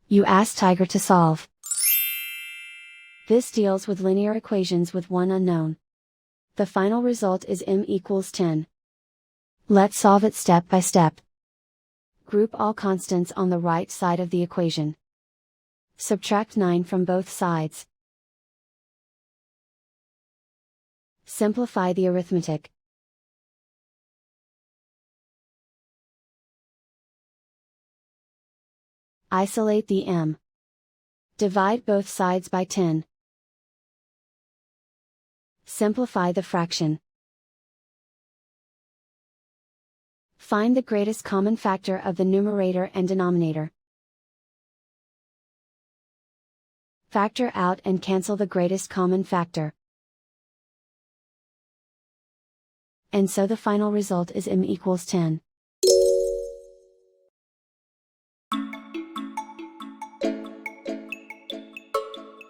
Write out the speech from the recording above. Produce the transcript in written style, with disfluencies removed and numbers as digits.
You ask Tiger to solve. This deals with linear equations with one unknown. The final result is m equals 10. Let's solve it step by step. Group all constants on the right side of the equation. Subtract 9 from both sides. Simplify the arithmetic. Isolate the m. Divide both sides by 10. Simplify the fraction. Find the greatest common factor of the numerator and denominator. Factor out and cancel the greatest common factor. And so the final result is m equals 10.